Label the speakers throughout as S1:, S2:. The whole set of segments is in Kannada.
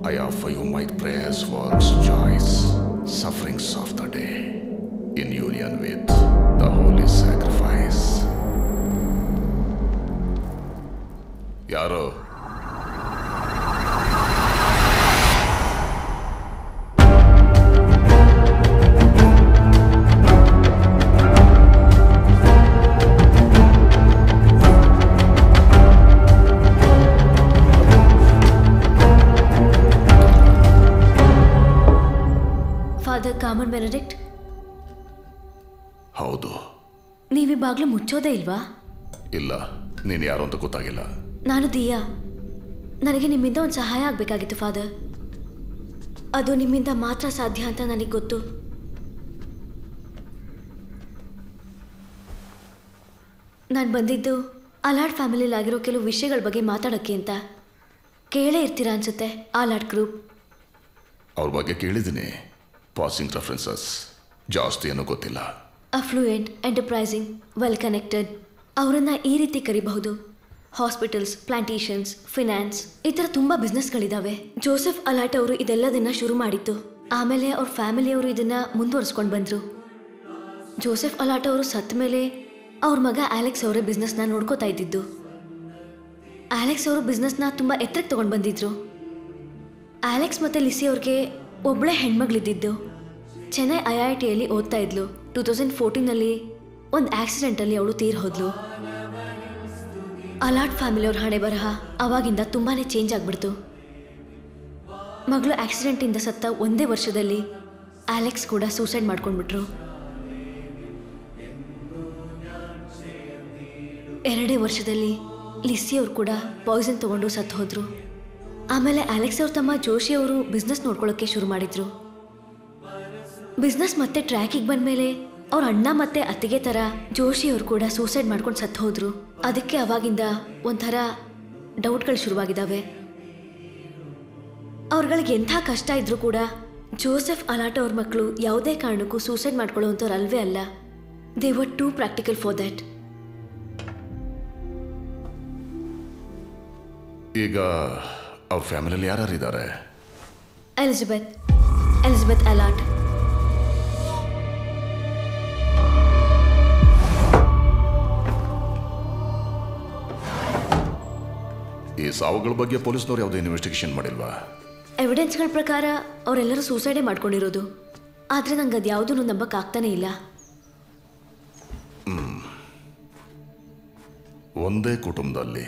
S1: I offer you my prayers, works, joys, sufferings of the day, in union with the holy sacrifice. Yaro.
S2: Father common Benedict,
S1: ಹೌದು.
S2: ನೀವಿ ಬಾಗ್ಲು ಮುಚ್ಚೋದೇ ಇಲ್ವಾ?
S1: ಇಲ್ಲ, ನೀನು ಯಾರು ಅಂತ ಗೊತ್ತಾಗಿಲ್ಲ.
S2: ನಾನು ದಿಯಾ. ನನಗೆ ನಿಮ್ಮಿಂದ ಒಂದು ಸಹಾಯ ಆಗಬೇಕಾಗಿತ್ತು ಫಾದರ್. ಅದು ನಿಮ್ಮಿಂದ ಮಾತ್ರ ಸಾಧ್ಯ ಅಂತ ನನಗೆ ಗೊತ್ತು. ನಾನು ಬಂದಿದ್ದು ಅಲಾಡ್ ಫ್ಯಾಮಿಲಿಲಾಗಿರೋ ಕೆಲವು ವಿಷಯಗಳ ಬಗ್ಗೆ ಮಾತಾಡೋಕ್ಕೆ ಅಂತ. ಕೇಳೇ ಇರ್ತೀರಾ ಅನ್ಸುತ್ತೆ, ಅಲಾಡ್ ಗ್ರೂಪ್.
S1: ಅವ್ರ ಬಗ್ಗೆ ಕೇಳಿದ್ದೀನಿ. ಪಾಸಿಂಗ್ ರೆಫರೆನ್ಸಸ್, ಜಾಸ್ತಿ ಏನೂ ಗೊತ್ತಿಲ್ಲ.
S2: ಅಫ್ಲೂಯೆಂಟ್, ಎಂಟರ್ಪ್ರೈಸಿಂಗ್, ವೆಲ್ ಕನೆಕ್ಟೆಡ್. ಅವರನ್ನು ಈ ರೀತಿ ಕರಿಬಹುದು. ಹಾಸ್ಪಿಟಲ್ಸ್, ಪ್ಲಾಂಟೇಷನ್ಸ್, ಫಿನಾನ್ಸ್, ಈ ಥರ ತುಂಬ ಬಿಸ್ನೆಸ್ಗಳಿದ್ದಾವೆ. ಜೋಸೆಫ್ ಅಲಾಟ್ ಅವರು ಇದೆಲ್ಲದನ್ನ ಶುರು ಮಾಡಿತ್ತು. ಆಮೇಲೆ ಅವ್ರ ಫ್ಯಾಮಿಲಿಯವರು ಇದನ್ನು ಮುಂದುವರಿಸ್ಕೊಂಡು ಬಂದರು. ಜೋಸೆಫ್ ಅಲಾಟ್ ಅವರು ಸತ್ತ ಮೇಲೆ ಅವ್ರ ಮಗ ಆಲೆಕ್ಸ್ ಅವರೇ ಬಿಸ್ನೆಸ್ನ ನೋಡ್ಕೋತಾ ಇದ್ದಿದ್ದು. ಆಲೆಕ್ಸ್ ಅವರು ಬಿಸ್ನೆಸ್ನ ತುಂಬ ಎತ್ತರಕ್ಕೆ ತೊಗೊಂಡು ಬಂದಿದ್ರು. ಆಲೆಕ್ಸ್ ಮತ್ತು ಲಿಸಿ ಅವ್ರಿಗೆ ಒಬ್ಬಳೇ ಹೆಣ್ಮಗಳಿದ್ದಿದ್ದು. ಚೆನ್ನೈ IITಯಲ್ಲಿ ಓದ್ತಾ ಇದ್ಲು. 2014ನಲ್ಲಿ ಒಂದು ಆಕ್ಸಿಡೆಂಟಲ್ಲಿ ಅವಳು ತೀರ್ ಹೋದ್ಲು. ಅಲಾಟ್ ಫ್ಯಾಮಿಲಿಯವ್ರ ಹಣೆ ಬರಹ ಅವಾಗಿಂದ ತುಂಬಾ ಚೇಂಜ್ ಆಗಿಬಿಡ್ತು. ಮಗಳು ಆಕ್ಸಿಡೆಂಟಿಂದ ಸತ್ತ ಒಂದೇ ವರ್ಷದಲ್ಲಿ ಆಲೆಕ್ಸ್ ಕೂಡ ಸೂಸೈಡ್ ಮಾಡ್ಕೊಂಡ್ಬಿಟ್ರು. 2 ವರ್ಷದಲ್ಲಿ ಲಿಸಿ ಅವ್ರು ಕೂಡ ಪಾಯ್ಸನ್ ತೊಗೊಂಡು ಸತ್ತು ಹೋದ್ರು. ಆಮೇಲೆ ಆಲೆಕ್ಸ್ ಅವ್ರ ತಮ್ಮ ಜೋಶಿ ಅವರು ಬಿಸ್ನೆಸ್ ನೋಡ್ಕೊಳ್ಳೋಕ್ಕೆ ಶುರು ಮಾಡಿದ್ರು. ಬಿಸ್ನೆಸ್ ಮತ್ತೆ ಟ್ರ್ಯಾಕಿಗೆ ಬಂದಮೇಲೆ ಅವ್ರ ಅಣ್ಣ ಮತ್ತೆ ಅತ್ತಿಗೆ ಥರ ಜೋಶಿ ಅವರು ಕೂಡ ಸೂಸೈಡ್ ಮಾಡ್ಕೊಂಡು ಸತ್ತು ಹೋದ್ರು. ಅದಕ್ಕೆ ಅವಾಗಿಂದ ಒಂಥರ ಡೌಟ್ಗಳು ಶುರುವಾಗಿದ್ದಾವೆ. ಅವ್ರಗಳಿಗೆ ಎಂಥ ಕಷ್ಟ ಇದ್ರೂ ಕೂಡ ಜೋಸೆಫ್ ಅಲಾಟ್ ಅವ್ರ ಮಕ್ಕಳು ಯಾವುದೇ ಕಾರಣಕ್ಕೂ ಸೂಸೈಡ್ ಮಾಡ್ಕೊಳ್ಳೋವಂಥವ್ರು ಅಲ್ವೇ ಅಲ್ಲ. They were two practical for that.
S1: ಈಗ ಅವ್ರ ಫ್ಯಾಮಿಲಿಯಲ್ಲಿ ಯಾರ್ಯಾರಿದ್ದಾರೆ?
S2: Elizabeth allot.
S1: ಈ ಸಾವುಗಳ ಬಗ್ಗೆ ಪೊಲೀಸ್ನವ್ರು ಯಾವುದೇ ಇನ್ವೆಸ್ಟಿಗೇಷನ್ ಮಾಡಿಲ್ವಾ?
S2: ಎವಿಡೆನ್ಸ್ಗಳ ಪ್ರಕಾರ ಅವರೆಲ್ಲರೂ ಸೂಸೈಡೇ ಮಾಡ್ಕೊಂಡಿರೋದು. ಆದರೆ ನಂಗೆ ಅದು ಯಾವುದೂ ನಂಬಕ್ಕಾಗ್ತಾನೇ ಇಲ್ಲ.
S1: ಒಂದೇ ಕುಟುಂಬದಲ್ಲಿ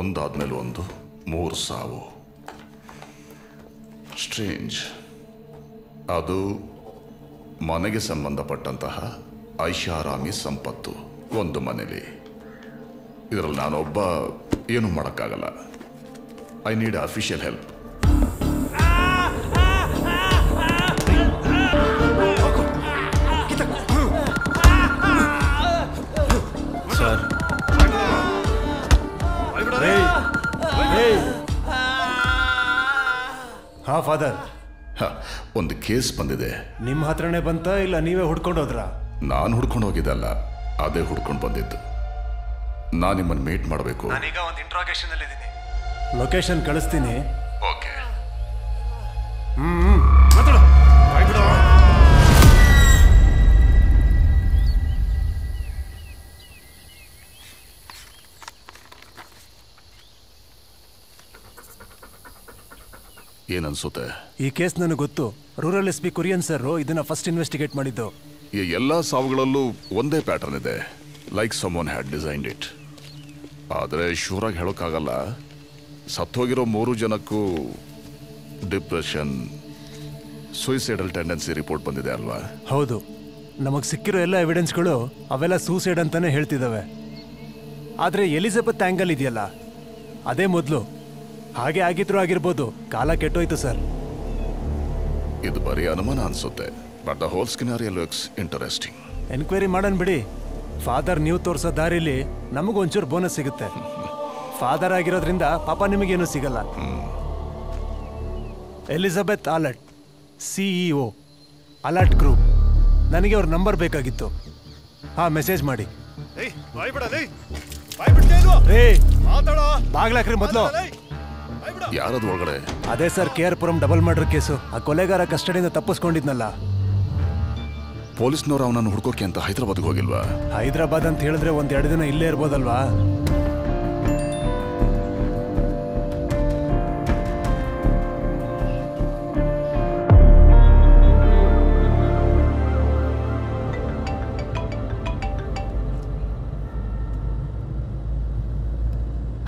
S1: ಒಂದಾದ್ಮೇಲೆ ಒಂದು 3 ಸಾವು. ಸ್ಟ್ರೇಂಜ್. ಅದು ಮನೆಗೆ ಸಂಬಂಧಪಟ್ಟಂತಹ ಐಷಾರಾಮಿ ಸಂಪತ್ತು ಒಂದು ಮನೇಲಿ. ಇದರಲ್ಲಿ ನಾನೊಬ್ಬ ಏನೂ ಮಾಡೋಕ್ಕಾಗಲ್ಲ. I need official help.
S3: Sir,
S4: ಹಾ ಫಾದರ್,
S1: ಒಂದು ಕೇಸ್ ಬಂದಿದೆ.
S4: ನಿಮ್ಮ ಹತ್ರನೇ ಬಂತ ಇಲ್ಲ ನೀವೇ ಹುಡ್ಕೊಂಡು ಹೋದ್ರಾ?
S1: ನಾನು ಹುಡ್ಕೊಂಡು ಹೋಗಿದ್ದಲ್ಲ, ಅದೇ ಹುಡ್ಕೊಂಡು ಬಂದಿದ್ದು. ನಾನು ನಿಮ್ಮನ್ನು ಮೀಟ್ ಮಾಡಬೇಕು.
S4: ನಾನೀಗ ಒಂದು ಇಂಟ್ರಾಗೇಷನ್ ಅಲ್ಲಿ ಇದ್ದೀನಿ. ಲೊಕೇಶನ್ ಕಳಿಸ್ತೀನಿ.
S1: ಓಕೆ.
S4: ಮಾತಾಡು.
S1: ಏನನ್ಸುತ್ತೆ?
S4: ಈ ಕೇಸ್ ನನಗೆ ಗೊತ್ತು. ರೂರಲ್ SP ಕುರಿಯನ್ ಸರ್ ಇದನ್ನ ಫಸ್ಟ್ ಇನ್ವೆಸ್ಟಿಗೇಟ್ ಮಾಡಿದ್ದು.
S1: ಈ ಎಲ್ಲ ಸಾವುಗಳಲ್ಲೂ ಒಂದೇ ಪ್ಯಾಟರ್ನ್ ಇದೆ. Like someone had designed it. ಆದರೆ ಶೂರಾಗಿ ಹೇಳೋಕ್ಕಾಗಲ್ಲ. ಸತ್ತೋಗಿರೋ 3 ಜನಕ್ಕೂ ಡಿಪ್ರೆಷನ್, ಸೂಸೈಡಲ್ ಟೆಂಡೆನ್ಸಿ ರಿಪೋರ್ಟ್ ಬಂದಿದೆ ಅಲ್ವಾ?
S4: ಹೌದು. ನಮಗೆ ಸಿಕ್ಕಿರೋ ಎಲ್ಲ ಎವಿಡೆನ್ಸ್ಗಳು ಅವೆಲ್ಲ ಸೂಸೈಡ್ ಅಂತಾನೆ ಹೇಳ್ತಿದ್ದಾವೆ. ಆದರೆ ಎಲಿಜಬೆತ್ ಆ್ಯಂಗಲ್ ಇದೆಯಲ್ಲ, ಅದೇ ಮೊದಲು. ಹಾಗೆ ಆಗಿದ್ರು ಆಗಿರ್ಬೋದು, ಕಾಲ ಕೆಟ್ಟೋಯ್ತು ಸರ್.
S1: ಇದು ಬರೀ ಅನುಮಾನ ಅನ್ಸುತ್ತೆ. But the whole scenario looks interesting.
S4: Enquiry ಮಾಡೋಣ ಬಿಡಿ. ಫಾದರ್ ನೀವು ತೋರಿಸೋ ದಾರಿಲಿ ನಮಗೊಂಚೂರು ಬೋನಸ್ ಸಿಗುತ್ತೆ. ಫಾದರ್ ಆಗಿರೋದ್ರಿಂದ ಪಾಪ ನಿಮಗೇನು ಸಿಗಲ್ಲ. ಎಲಿಜಬೆತ್ ಅಲಾಟ್, CEO ಅಲಾಟ್ ಗ್ರೂಪ್. ನನಗೆ ಅವ್ರ ನಂಬರ್ ಬೇಕಾಗಿತ್ತು. ಹಾಂ, ಮೆಸೇಜ್ ಮಾಡಿ. ಬಾಗ್ಲಾಕ್ರಿ ಮೊದಲು.
S1: ಯಾರದು ಒಳಗಡೆ?
S4: ಅದೇ sir, KR Puram double murder case. ಆ ಕೊಲೆಗಾರ ಕಸ್ಟಡಿಯಿಂದ ತಪ್ಪಿಸ್ಕೊಂಡಿದ್ನಲ್ಲ.
S1: ಪೊಲೀಸ್ನವ್ರು ಅವನನ್ನು ಹುಡ್ಕೋಕೆ ಅಂತ ಹೈದರಾಬಾದ್ಗೆ ಹೋಗಿಲ್ವಾ?
S4: ಹೈದರಾಬಾದ್ ಅಂತ ಹೇಳಿದ್ರೆ 1-2 ದಿನ ಇಲ್ಲೇ ಇರ್ಬೋದಲ್ವಾ?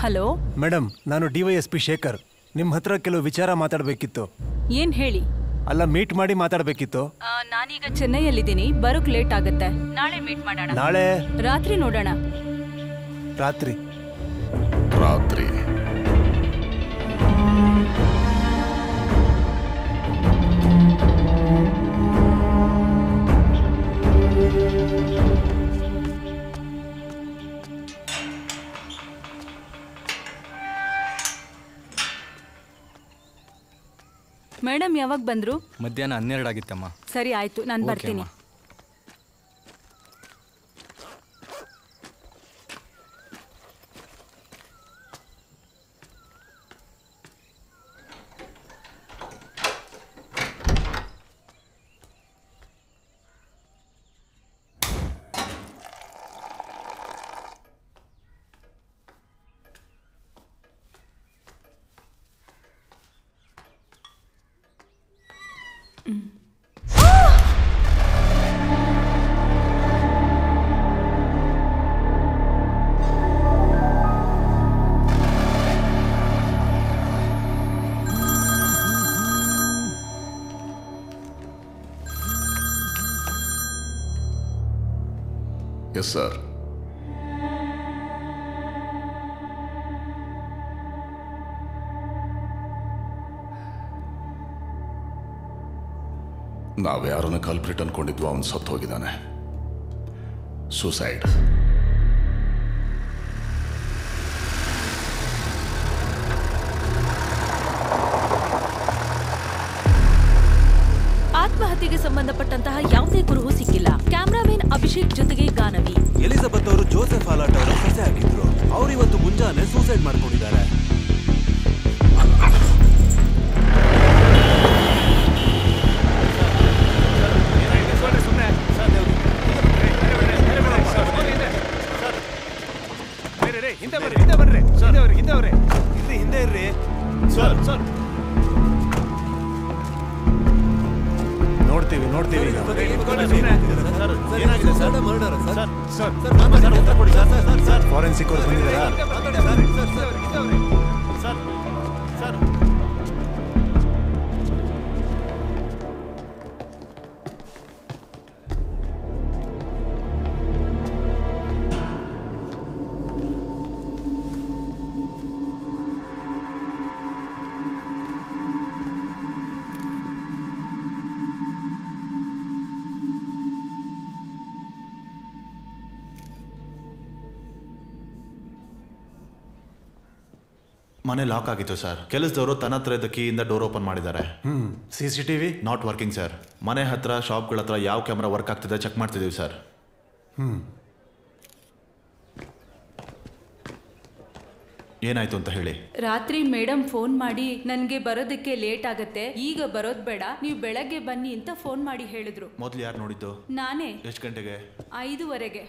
S5: ಹಲೋ
S4: ಮೇಡಮ್, ನಾನು DYSP ಶೇಖರ್. ನಿಮ್ಮ ಹತ್ರ ಕೆಲವು ವಿಚಾರ ಮಾತಾಡಬೇಕಿತ್ತು.
S5: ಏನ್ ಹೇಳಿ?
S4: ಅಲ್ಲ, ಮೀಟ್ ಮಾಡಿ ಮಾತಾಡಬೇಕಿತ್ತು.
S5: ನಾನೀಗ ಚೆನ್ನೈಯಲ್ಲಿದ್ದೀನಿ, ಬರೋಕ್ ಲೇಟ್ ಆಗುತ್ತೆ. ನಾಳೆ ಮೀಟ್ ಮಾಡೋಣ.
S4: ನಾಳೆ
S5: ರಾತ್ರಿ ನೋಡೋಣ.
S4: ರಾತ್ರಿ?
S1: ರಾತ್ರಿ
S5: ಮೇಡಮ್ ಯಾವಾಗ ಬಂದ್ರು?
S3: ಮಧ್ಯಾಹ್ನ 12 ಆಗಿತ್ತಮ್ಮ.
S5: ಸರಿ ಆಯ್ತು, ನಾನು ಬರ್ತೀನಿ.
S1: Yes sir. ನಾವು ಯಾರನ್ನ ಕಲ್ಪ್ರಿಟ್ ಅನ್ಕೊಂಡಿದ್ವು, ಅವನು ಸತ್ತು ಹೋಗಿದ್ದಾನೆ. ಸೂಸೈಡ್.
S5: ಆತ್ಮಹತ್ಯೆಗೆ ಸಂಬಂಧಪಟ್ಟಂತಹ ಯಾವುದೇ ಕುರುಹು ಸಿಕ್ಕಿಲ್ಲ. ಕ್ಯಾಮ್ರಾಮನ್ ಅಭಿಷೇಕ್ ಜೊತೆಗೆ ಗಾನವಿ.
S6: ಎಲಿಜಬೆತ್ ಅವರು ಜೋಸೆಫ್ ಅಲಾಟ್ ಅವರ ಸೊಸೆ ಆಗಿದ್ರು. ಅವರು ಇವತ್ತು ಮುಂಜಾನೆ ಸೂಸೈಡ್ ಮಾಡ್ಕೊಂಡಿದ್ದಾರೆ. ಹಿಂದೆ ಇರ್ರಿ ಸರ್.
S4: ನೋಡ್ತೀವಿ ಫಾರೆನ್ಸಿಕ್ ಅವ್ರು ಬಂದಿದ್ದಾರಾ?
S7: ಮನೆ ಲಾಕ್ ಆಗಿತ್ತು ಸರ್. ಕೆಲಸದವರು ತನ್ನ ಹತ್ರ ಇದ್ದ ಕೀಯಿಂದ ಡೋರ್ ಓಪನ್ ಮಾಡಿದ್ದಾರೆ.
S4: CCTV
S7: not working sir. ಮನೆ ಹತ್ರ, ಶಾಪ್ಗಳ ಹತ್ರ ಯಾವ ಕ್ಯಾಮ್ರಾ ವರ್ಕ್ ಆಗ್ತಿದೆ ಚೆಕ್ ಮಾಡ್ತಿದ್ದೀವಿ ಸರ್. ಏನಾಯ್ತು ಅಂತ ಹೇಳಿ.
S5: ರಾತ್ರಿ ಮೇಡಮ್ ಫೋನ್ ಮಾಡಿ ನನ್ಗೆ ಬರೋದಕ್ಕೆ ಲೇಟ್ ಆಗತ್ತೆ, ಈಗ ಬರೋದ್ ಬೇಡ, ನೀವು ಬೆಳಗ್ಗೆ ಬನ್ನಿ ಅಂತ ಫೋನ್ ಮಾಡಿ ಹೇಳಿದ್ರು.
S7: ಮೊದಲು ಯಾರು ನೋಡಿದ್ದು?
S5: ನಾನೇ.
S7: ಎಷ್ಟು ಗಂಟೆಗೆ?
S5: 5:15.